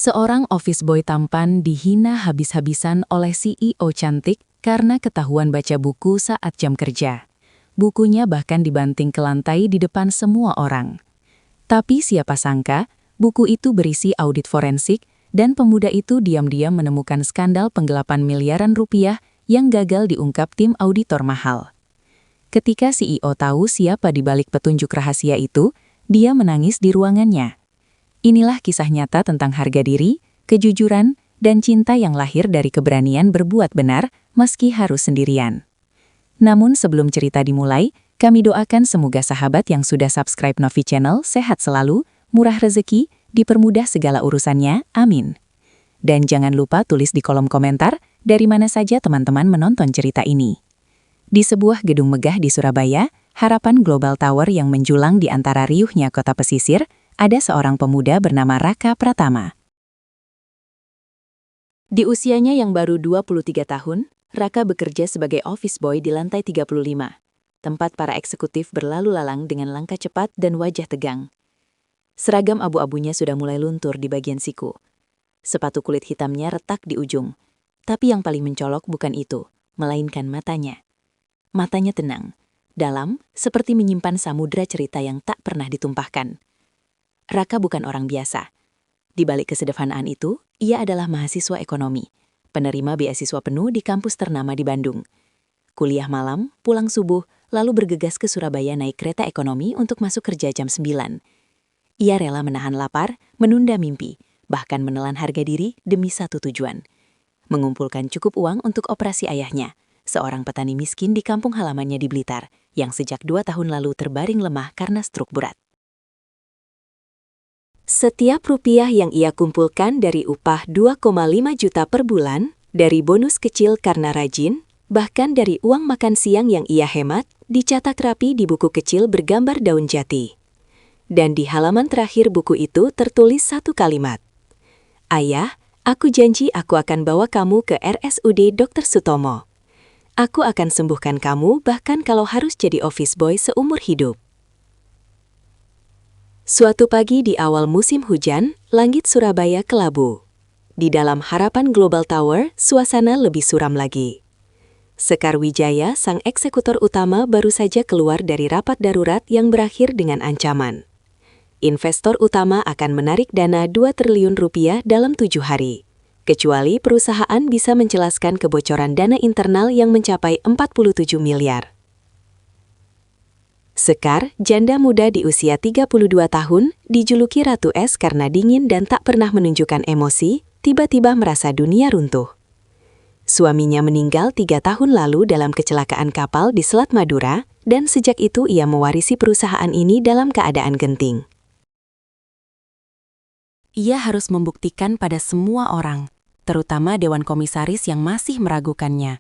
Seorang office boy tampan dihina habis-habisan oleh CEO cantik karena ketahuan baca buku saat jam kerja. Bukunya bahkan dibanting ke lantai di depan semua orang. Tapi siapa sangka, buku itu berisi audit forensik dan pemuda itu diam-diam menemukan skandal penggelapan miliaran rupiah yang gagal diungkap tim auditor mahal. Ketika CEO tahu siapa di balik petunjuk rahasia itu, dia menangis di ruangannya. Inilah kisah nyata tentang harga diri, kejujuran, dan cinta yang lahir dari keberanian berbuat benar meski harus sendirian. Namun sebelum cerita dimulai, kami doakan semoga sahabat yang sudah subscribe Novi Channel sehat selalu, murah rezeki, dipermudah segala urusannya, amin. Dan jangan lupa tulis di kolom komentar dari mana saja teman-teman menonton cerita ini. Di sebuah gedung megah di Surabaya, harapan Global Tower yang menjulang di antara riuhnya kota pesisir, ada seorang pemuda bernama Raka Pratama. Di usianya yang baru 23 tahun, Raka bekerja sebagai office boy di lantai 35, tempat para eksekutif berlalu lalang dengan langkah cepat dan wajah tegang. Seragam abu-abunya sudah mulai luntur di bagian siku. Sepatu kulit hitamnya retak di ujung, tapi yang paling mencolok bukan itu, melainkan matanya. Matanya tenang, dalam, seperti menyimpan samudra cerita yang tak pernah ditumpahkan. Raka bukan orang biasa. Di balik kesederhanaan itu, ia adalah mahasiswa ekonomi, penerima beasiswa penuh di kampus ternama di Bandung. Kuliah malam, pulang subuh, lalu bergegas ke Surabaya naik kereta ekonomi untuk masuk kerja jam 9. Ia rela menahan lapar, menunda mimpi, bahkan menelan harga diri demi satu tujuan. Mengumpulkan cukup uang untuk operasi ayahnya, seorang petani miskin di kampung halamannya di Blitar, yang sejak 2 tahun lalu terbaring lemah karena stroke berat. Setiap rupiah yang ia kumpulkan dari upah 2,5 juta per bulan, dari bonus kecil karena rajin, bahkan dari uang makan siang yang ia hemat, dicatat rapi di buku kecil bergambar daun jati. Dan di halaman terakhir buku itu tertulis satu kalimat. Ayah, aku janji aku akan bawa kamu ke RSUD Dr. Sutomo. Aku akan sembuhkan kamu bahkan kalau harus jadi office boy seumur hidup. Suatu pagi di awal musim hujan, langit Surabaya kelabu. Di dalam harapan Global Tower, suasana lebih suram lagi. Sekar Wijaya, sang eksekutor utama, baru saja keluar dari rapat darurat yang berakhir dengan ancaman. Investor utama akan menarik dana 2 triliun rupiah dalam 7 hari. Kecuali perusahaan bisa menjelaskan kebocoran dana internal yang mencapai 47 miliar. Sekar, janda muda di usia 32 tahun, dijuluki Ratu Es karena dingin dan tak pernah menunjukkan emosi, tiba-tiba merasa dunia runtuh. Suaminya meninggal 3 tahun lalu dalam kecelakaan kapal di Selat Madura, dan sejak itu ia mewarisi perusahaan ini dalam keadaan genting. Ia harus membuktikan pada semua orang, terutama Dewan Komisaris yang masih meragukannya,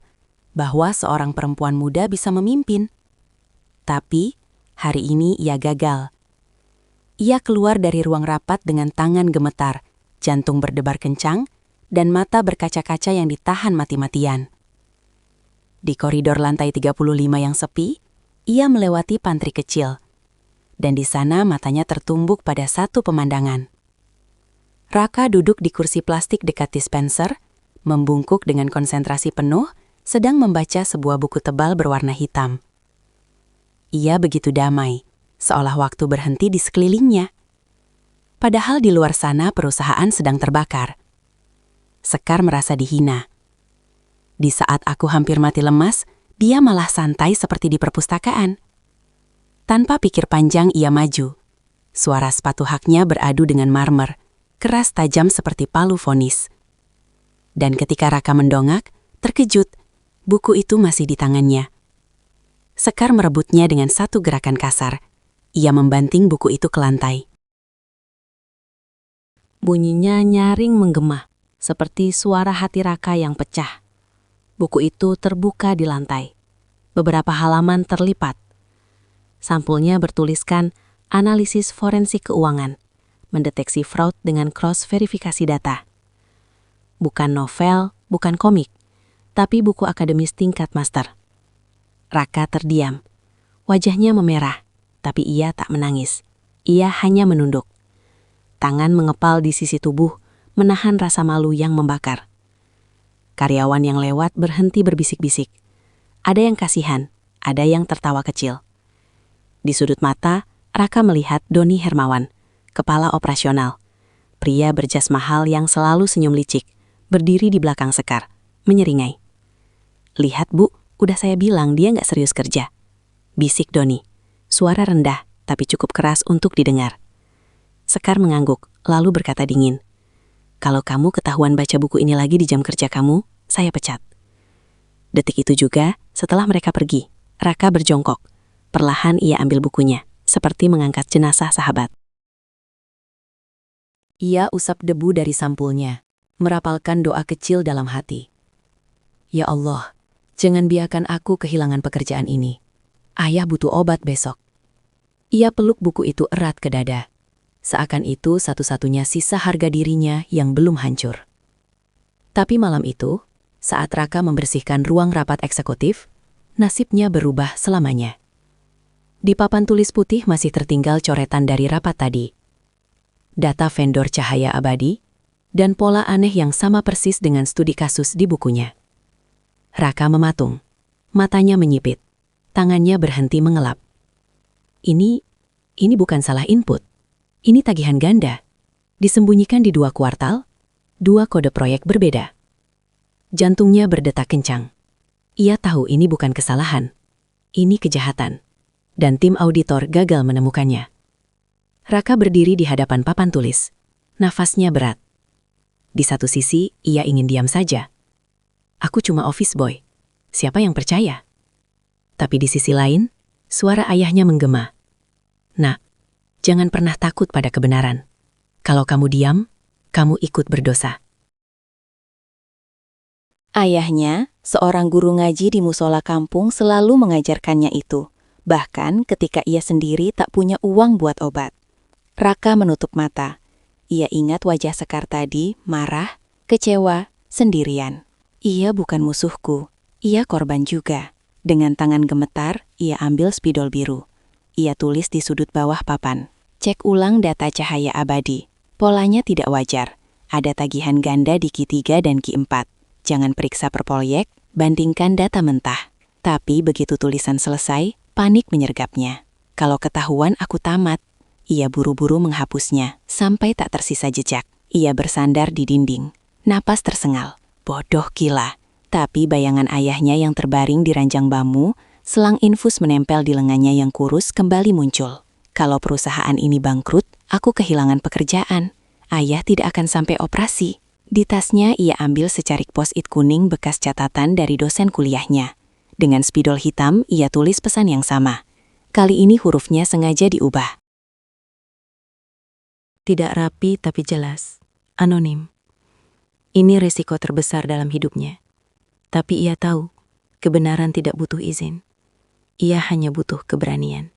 bahwa seorang perempuan muda bisa memimpin. Tapi, hari ini ia gagal. Ia keluar dari ruang rapat dengan tangan gemetar, jantung berdebar kencang, dan mata berkaca-kaca yang ditahan mati-matian. Di koridor lantai 35 yang sepi, ia melewati pantry kecil. Dan di sana matanya tertumbuk pada satu pemandangan. Raka duduk di kursi plastik dekat dispenser, membungkuk dengan konsentrasi penuh, sedang membaca sebuah buku tebal berwarna hitam. Ia begitu damai, seolah waktu berhenti di sekelilingnya. Padahal di luar sana perusahaan sedang terbakar. Sekar merasa dihina. Di saat aku hampir mati lemas, dia malah santai seperti di perpustakaan. Tanpa pikir panjang ia maju. Suara sepatu haknya beradu dengan marmer, keras tajam seperti palu vonis. Dan ketika Raka mendongak, terkejut, buku itu masih di tangannya. Sekar merebutnya dengan satu gerakan kasar. Ia membanting buku itu ke lantai. Bunyinya nyaring menggema, seperti suara hati Raka yang pecah. Buku itu terbuka di lantai. Beberapa halaman terlipat. Sampulnya bertuliskan analisis forensik keuangan, mendeteksi fraud dengan cross-verifikasi data. Bukan novel, bukan komik, tapi buku akademis tingkat master. Raka terdiam. Wajahnya memerah, tapi ia tak menangis. Ia hanya menunduk. Tangan mengepal di sisi tubuh, menahan rasa malu yang membakar. Karyawan yang lewat berhenti berbisik-bisik. Ada yang kasihan, ada yang tertawa kecil. Di sudut mata, Raka melihat Doni Hermawan, kepala operasional. Pria berjas mahal yang selalu senyum licik, berdiri di belakang Sekar, menyeringai. "Lihat Bu, udah saya bilang dia nggak serius kerja." Bisik Doni, suara rendah tapi cukup keras untuk didengar. Sekar mengangguk, lalu berkata dingin, "Kalau kamu ketahuan baca buku ini lagi di jam kerja kamu, saya pecat." Detik itu juga, setelah mereka pergi, Raka berjongkok. Perlahan ia ambil bukunya, seperti mengangkat jenazah sahabat. Ia usap debu dari sampulnya, merapalkan doa kecil dalam hati. "Ya Allah, jangan biarkan aku kehilangan pekerjaan ini. Ayah butuh obat besok." Ia peluk buku itu erat ke dada. Seakan itu satu-satunya sisa harga dirinya yang belum hancur. Tapi malam itu, saat Raka membersihkan ruang rapat eksekutif, nasibnya berubah selamanya. Di papan tulis putih masih tertinggal coretan dari rapat tadi. Data vendor cahaya abadi, dan pola aneh yang sama persis dengan studi kasus di bukunya. Raka mematung, matanya menyipit, tangannya berhenti mengelap. Ini bukan salah input. Ini tagihan ganda. Disembunyikan di 2 kuartal, 2 kode proyek berbeda. Jantungnya berdetak kencang. Ia tahu ini bukan kesalahan. Ini kejahatan. Dan tim auditor gagal menemukannya. Raka berdiri di hadapan papan tulis. Nafasnya berat. Di satu sisi, ia ingin diam saja. Aku cuma office boy. Siapa yang percaya? Tapi di sisi lain, suara ayahnya menggema. "Nak, jangan pernah takut pada kebenaran. Kalau kamu diam, kamu ikut berdosa." Ayahnya, seorang guru ngaji di musola kampung, selalu mengajarkannya itu, bahkan ketika ia sendiri tak punya uang buat obat. Raka menutup mata. Ia ingat wajah Sekar tadi, marah, kecewa, sendirian. "Ia bukan musuhku, ia korban juga." Dengan tangan gemetar, ia ambil spidol biru. Ia tulis di sudut bawah papan, "Cek ulang data cahaya abadi. Polanya tidak wajar. Ada tagihan ganda di Q3 dan Q4. Jangan periksa per proyek, bandingkan data mentah." Tapi begitu tulisan selesai, panik menyergapnya. "Kalau ketahuan aku tamat." Ia buru-buru menghapusnya, sampai tak tersisa jejak. Ia bersandar di dinding. Napas tersengal. Bodoh gila. Tapi bayangan ayahnya yang terbaring di ranjang bambu, selang infus menempel di lengannya yang kurus kembali muncul. "Kalau perusahaan ini bangkrut, aku kehilangan pekerjaan. Ayah tidak akan sampai operasi." Di tasnya ia ambil secarik post-it kuning bekas catatan dari dosen kuliahnya. Dengan spidol hitam, ia tulis pesan yang sama. Kali ini hurufnya sengaja diubah. Tidak rapi tapi jelas. Anonim. Ini resiko terbesar dalam hidupnya. Tapi ia tahu, kebenaran tidak butuh izin. Ia hanya butuh keberanian.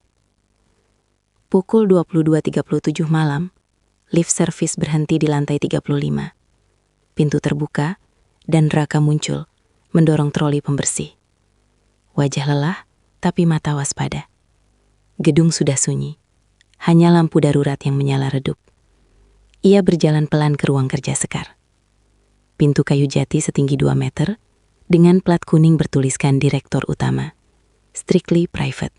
Pukul 22.37 malam, lift service berhenti di lantai 35. Pintu terbuka, dan Raka muncul, mendorong troli pembersih. Wajah lelah, tapi mata waspada. Gedung sudah sunyi. Hanya lampu darurat yang menyala redup. Ia berjalan pelan ke ruang kerja Sekar. Pintu kayu jati setinggi 2 meter, dengan plat kuning bertuliskan Direktur Utama. Strictly private.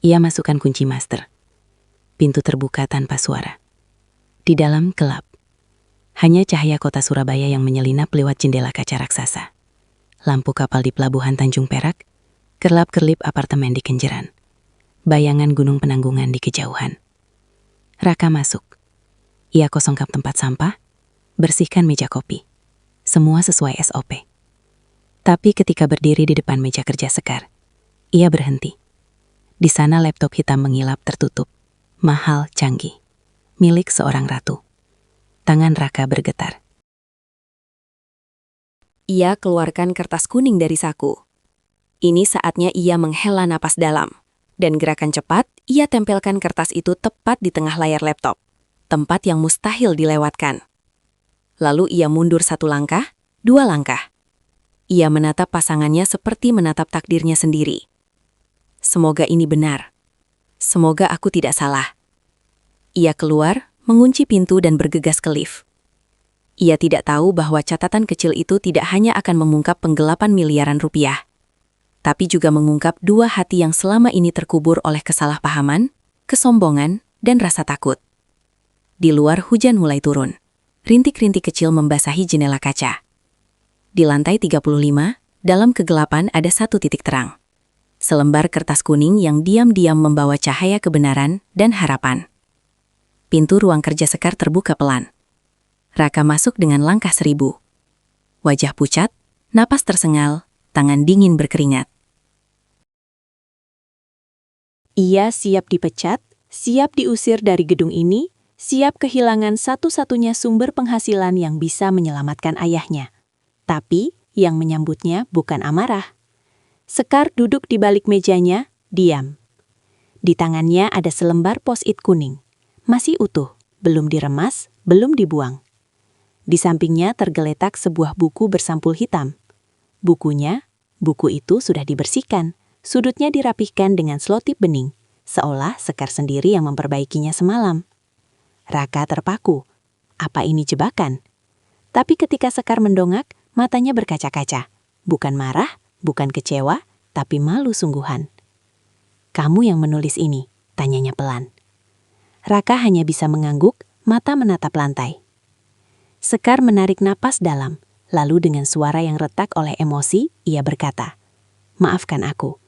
Ia masukkan kunci master. Pintu terbuka tanpa suara. Di dalam gelap. Hanya cahaya kota Surabaya yang menyelinap lewat jendela kaca raksasa. Lampu kapal di pelabuhan Tanjung Perak, kerlap-kerlip apartemen di Kenjeran. Bayangan gunung Penanggungan di kejauhan. Raka masuk. Ia kosongkan tempat sampah, bersihkan meja kopi. Semua sesuai SOP. Tapi ketika berdiri di depan meja kerja Sekar, ia berhenti. Di sana laptop hitam mengilap tertutup. Mahal, canggih. Milik seorang ratu. Tangan Raka bergetar. Ia keluarkan kertas kuning dari saku. Ini saatnya ia menghela napas dalam. Dan gerakan cepat, ia tempelkan kertas itu tepat di tengah layar laptop. Tempat yang mustahil dilewatkan. Lalu ia mundur 1 langkah, 2 langkah. Ia menatap pasangannya seperti menatap takdirnya sendiri. Semoga ini benar. Semoga aku tidak salah. Ia keluar, mengunci pintu dan bergegas ke lift. Ia tidak tahu bahwa catatan kecil itu tidak hanya akan mengungkap penggelapan miliaran rupiah, tapi juga mengungkap dua hati yang selama ini terkubur oleh kesalahpahaman, kesombongan, dan rasa takut. Di luar hujan mulai turun. Rintik-rintik kecil membasahi jendela kaca. Di lantai 35, dalam kegelapan ada satu titik terang. Selembar kertas kuning yang diam-diam membawa cahaya kebenaran dan harapan. Pintu ruang kerja Sekar terbuka pelan. Raka masuk dengan langkah 1000. Wajah pucat, napas tersengal, tangan dingin berkeringat. Ia siap dipecat, siap diusir dari gedung ini, siap kehilangan satu-satunya sumber penghasilan yang bisa menyelamatkan ayahnya. Tapi, yang menyambutnya bukan amarah. Sekar duduk di balik mejanya, diam. Di tangannya ada selembar post-it kuning. Masih utuh, belum diremas, belum dibuang. Di sampingnya tergeletak sebuah buku bersampul hitam. Buku itu sudah dibersihkan, sudutnya dirapihkan dengan selotip bening, seolah Sekar sendiri yang memperbaikinya semalam. Raka terpaku. Apa ini jebakan? Tapi ketika Sekar mendongak, matanya berkaca-kaca. Bukan marah, bukan kecewa, tapi malu sungguhan. "Kamu yang menulis ini?" tanyanya pelan. Raka hanya bisa mengangguk, mata menatap lantai. Sekar menarik napas dalam, lalu dengan suara yang retak oleh emosi, ia berkata, "Maafkan aku."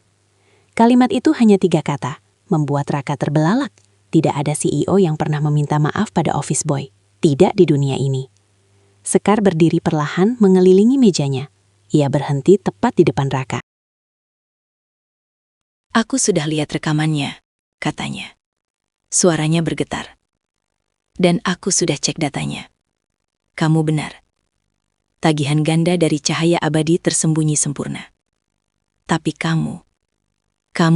Kalimat itu hanya 3 kata, membuat Raka terbelalak. Tidak ada CEO yang pernah meminta maaf pada office boy. Tidak di dunia ini. Sekar berdiri perlahan mengelilingi mejanya. Ia berhenti tepat di depan Raka. "Aku sudah lihat rekamannya," katanya. Suaranya bergetar. "Dan aku sudah cek datanya. Kamu benar. Tagihan ganda dari cahaya abadi tersembunyi sempurna. Tapi kamu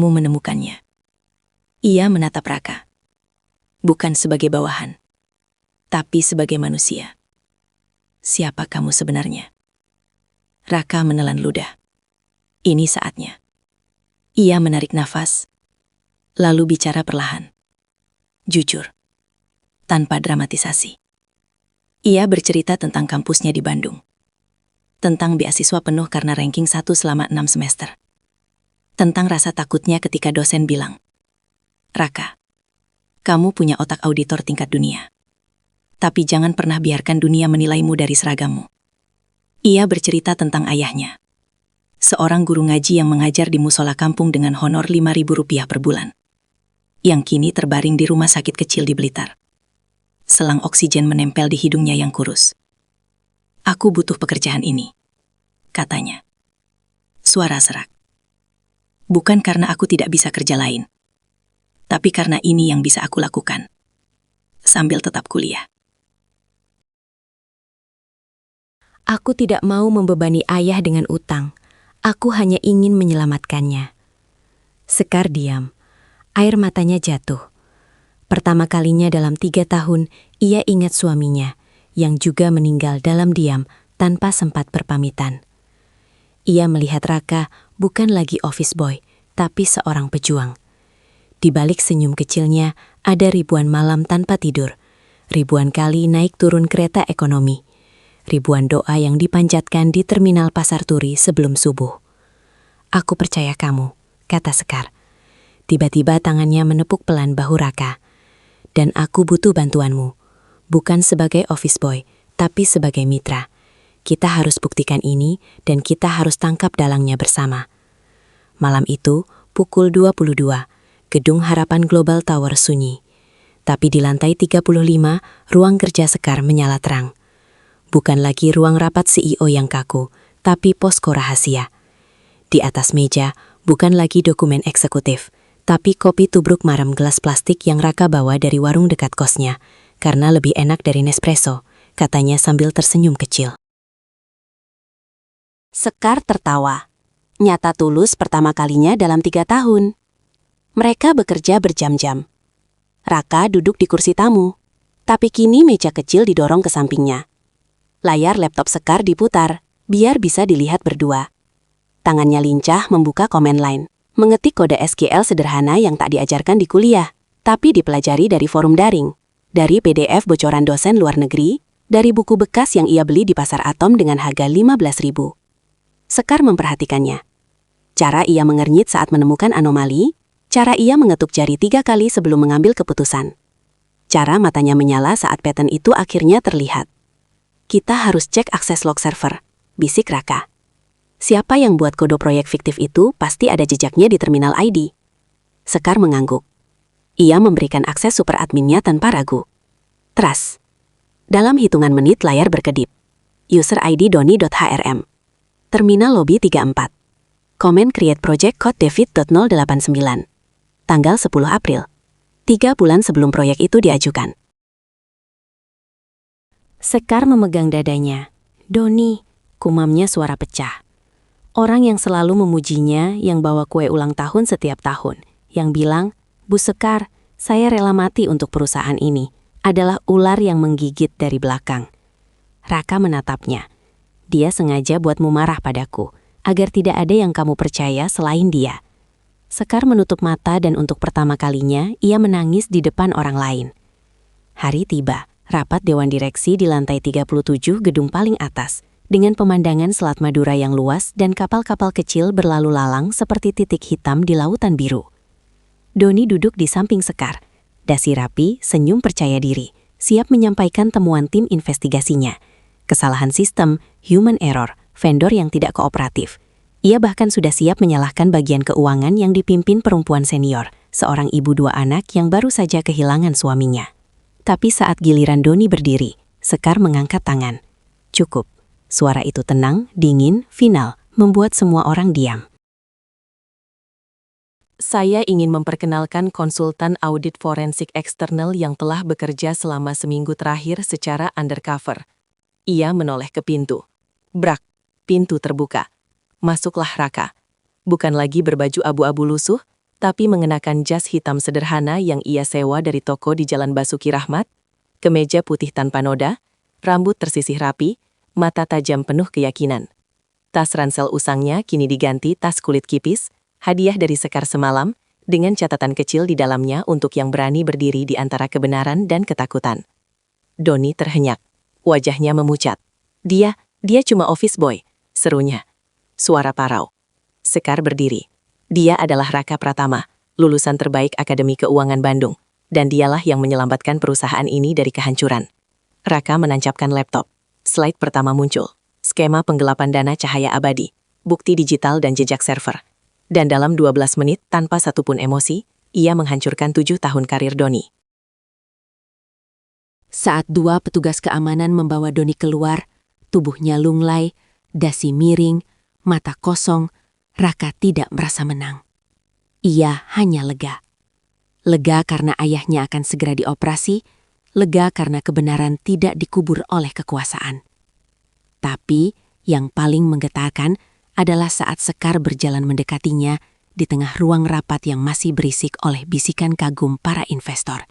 menemukannya." Ia menatap Raka. Bukan sebagai bawahan, tapi sebagai manusia. "Siapa kamu sebenarnya?" Raka menelan ludah. Ini saatnya. Ia menarik nafas, lalu bicara perlahan. Jujur, tanpa dramatisasi. Ia bercerita tentang kampusnya di Bandung. Tentang beasiswa penuh karena ranking 1 selama 6 semester. Tentang rasa takutnya ketika dosen bilang, "Raka, kamu punya otak auditor tingkat dunia. Tapi jangan pernah biarkan dunia menilaimu dari seragammu." Ia bercerita tentang ayahnya. Seorang guru ngaji yang mengajar di musola kampung dengan honor Rp5.000 per bulan. Yang kini terbaring di rumah sakit kecil di Blitar. Selang oksigen menempel di hidungnya yang kurus. "Aku butuh pekerjaan ini," katanya. Suara serak. "Bukan karena aku tidak bisa kerja lain, tapi karena ini yang bisa aku lakukan sambil tetap kuliah." "Aku tidak mau membebani ayah dengan utang. Aku hanya ingin menyelamatkannya." Sekar diam. Air matanya jatuh. Pertama kalinya dalam 3 tahun, ia ingat suaminya, yang juga meninggal dalam diam tanpa sempat berpamitan. Ia melihat Raka bukan lagi office boy, tapi seorang pejuang. Di balik senyum kecilnya, ada ribuan malam tanpa tidur, ribuan kali naik turun kereta ekonomi, ribuan doa yang dipanjatkan di terminal Pasar Turi sebelum subuh. "Aku percaya kamu," kata Sekar. Tiba-tiba tangannya menepuk pelan bahu Raka. "Dan aku butuh bantuanmu, bukan sebagai office boy, tapi sebagai mitra. Kita harus buktikan ini dan kita harus tangkap dalangnya bersama." Malam itu, pukul 22, Gedung Harapan Global Tower sunyi. Tapi di lantai 35, ruang kerja Sekar menyala terang. Bukan lagi ruang rapat CEO yang kaku, tapi posko rahasia. Di atas meja, bukan lagi dokumen eksekutif, tapi kopi tubruk marem gelas plastik yang Raka bawa dari warung dekat kosnya, karena lebih enak dari Nespresso, katanya sambil tersenyum kecil. Sekar tertawa. Nyata tulus pertama kalinya dalam 3 tahun. Mereka bekerja berjam-jam. Raka duduk di kursi tamu, tapi kini meja kecil didorong ke sampingnya. Layar laptop Sekar diputar, biar bisa dilihat berdua. Tangannya lincah membuka command line, mengetik kode SQL sederhana yang tak diajarkan di kuliah, tapi dipelajari dari forum daring, dari PDF bocoran dosen luar negeri, Dari buku bekas yang ia beli di pasar Atom dengan harga 15.000. Sekar memperhatikannya. Cara ia mengernyit saat menemukan anomali, cara ia mengetuk jari 3 kali sebelum mengambil keputusan. Cara matanya menyala saat pattern itu akhirnya terlihat. Kita harus cek akses log server, bisik Raka. Siapa yang buat kode proyek fiktif itu pasti ada jejaknya di terminal ID. Sekar mengangguk. Ia memberikan akses super adminnya tanpa ragu. Trust. Dalam hitungan menit layar berkedip. User ID doni.hrm. Terminal lobby 34. Komen create project code david.089. Tanggal 10 April. 3 bulan sebelum proyek itu diajukan. Sekar memegang dadanya. Doni, kumamnya suara pecah. Orang yang selalu memujinya, yang bawa kue ulang tahun setiap tahun, yang bilang, Bu Sekar, saya rela mati untuk perusahaan ini, adalah ular yang menggigit dari belakang. Raka menatapnya. Dia sengaja buatmu marah padaku, agar tidak ada yang kamu percaya selain dia. Sekar menutup mata dan untuk pertama kalinya ia menangis di depan orang lain. Hari tiba, rapat Dewan Direksi di lantai 37 gedung paling atas, dengan pemandangan Selat Madura yang luas dan kapal-kapal kecil berlalu lalang seperti titik hitam di lautan biru. Doni duduk di samping Sekar. Dasi rapi, senyum percaya diri, siap menyampaikan temuan tim investigasinya. Kesalahan sistem, human error, vendor yang tidak kooperatif. Ia bahkan sudah siap menyalahkan bagian keuangan yang dipimpin perempuan senior, seorang ibu 2 anak yang baru saja kehilangan suaminya. Tapi saat giliran Doni berdiri, Sekar mengangkat tangan. Cukup. Suara itu tenang, dingin, final, membuat semua orang diam. Saya ingin memperkenalkan konsultan audit forensik eksternal yang telah bekerja selama seminggu terakhir secara undercover. Ia menoleh ke pintu. Brak, pintu terbuka. Masuklah Raka. Bukan lagi berbaju abu-abu lusuh, tapi mengenakan jas hitam sederhana yang ia sewa dari toko di Jalan Basuki Rahmat, kemeja putih tanpa noda, rambut tersisih rapi, mata tajam penuh keyakinan. Tas ransel usangnya kini diganti tas kulit kipis, hadiah dari Sekar semalam, dengan catatan kecil di dalamnya untuk yang berani berdiri di antara kebenaran dan ketakutan. Doni terhenyak. Wajahnya memucat. Dia cuma office boy, serunya. Suara parau. Sekar berdiri. Dia adalah Raka Pratama, lulusan terbaik Akademi Keuangan Bandung, dan dialah yang menyelamatkan perusahaan ini dari kehancuran. Raka menancapkan laptop. Slide pertama muncul. Skema penggelapan dana cahaya abadi, bukti digital dan jejak server. Dan dalam 12 menit tanpa satupun emosi, ia menghancurkan 7 tahun karir Doni. Saat 2 petugas keamanan membawa Doni keluar, tubuhnya lunglai, dasi miring, mata kosong, Raka tidak merasa menang. Ia hanya lega. Lega karena ayahnya akan segera dioperasi, lega karena kebenaran tidak dikubur oleh kekuasaan. Tapi yang paling menggetarkan adalah saat Sekar berjalan mendekatinya di tengah ruang rapat yang masih berisik oleh bisikan kagum para investor.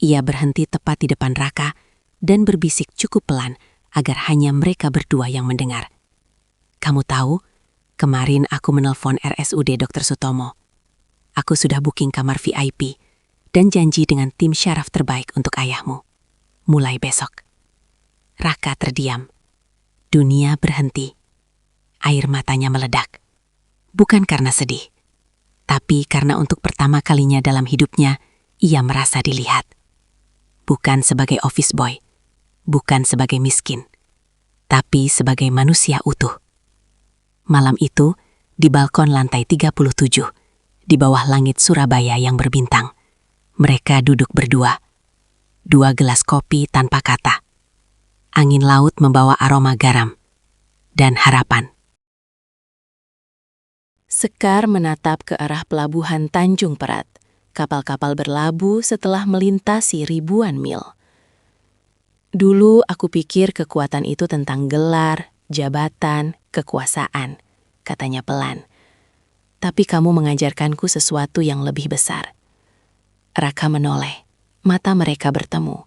Ia berhenti tepat di depan Raka dan berbisik cukup pelan agar hanya mereka berdua yang mendengar. Kamu tahu, kemarin aku menelpon RSUD Dr. Sutomo. Aku sudah booking kamar VIP dan janji dengan tim syaraf terbaik untuk ayahmu. Mulai besok. Raka terdiam. Dunia berhenti. Air matanya meledak. Bukan karena sedih, tapi karena untuk pertama kalinya dalam hidupnya, ia merasa dilihat. Bukan sebagai office boy, bukan sebagai miskin, tapi sebagai manusia utuh. Malam itu, di balkon lantai 37, di bawah langit Surabaya yang berbintang, mereka duduk berdua. 2 gelas kopi tanpa kata. Angin laut membawa aroma garam dan harapan. Sekar menatap ke arah pelabuhan Tanjung Perak. Kapal-kapal berlabuh setelah melintasi ribuan mil. Dulu aku pikir kekuatan itu tentang gelar, jabatan, kekuasaan, katanya pelan. Tapi kamu mengajarkanku sesuatu yang lebih besar. Raka menoleh, mata mereka bertemu.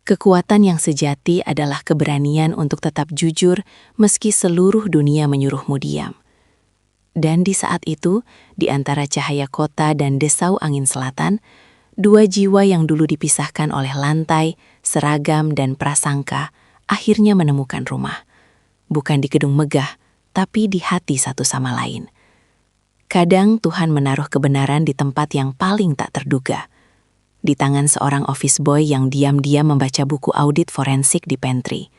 Kekuatan yang sejati adalah keberanian untuk tetap jujur meski seluruh dunia menyuruhmu diam. Dan di saat itu, di antara cahaya kota dan desau angin selatan, 2 jiwa yang dulu dipisahkan oleh lantai seragam, dan prasangka akhirnya menemukan rumah. Bukan di gedung megah, tapi di hati satu sama lain. Kadang Tuhan menaruh kebenaran di tempat yang paling tak terduga. Di tangan seorang office boy yang diam-diam membaca buku audit forensik di pantry.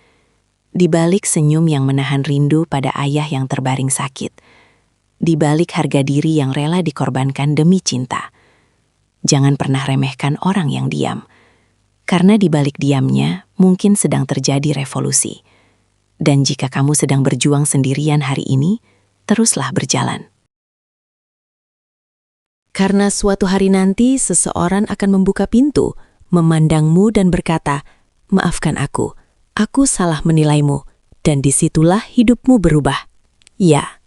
Di balik senyum yang menahan rindu pada ayah yang terbaring sakit. Di balik harga diri yang rela dikorbankan demi cinta. Jangan pernah remehkan orang yang diam. Karena di balik diamnya mungkin sedang terjadi revolusi. Dan jika kamu sedang berjuang sendirian hari ini, teruslah berjalan. Karena suatu hari nanti seseorang akan membuka pintu, memandangmu dan berkata, "Maafkan aku salah menilaimu," dan disitulah hidupmu berubah. Ya,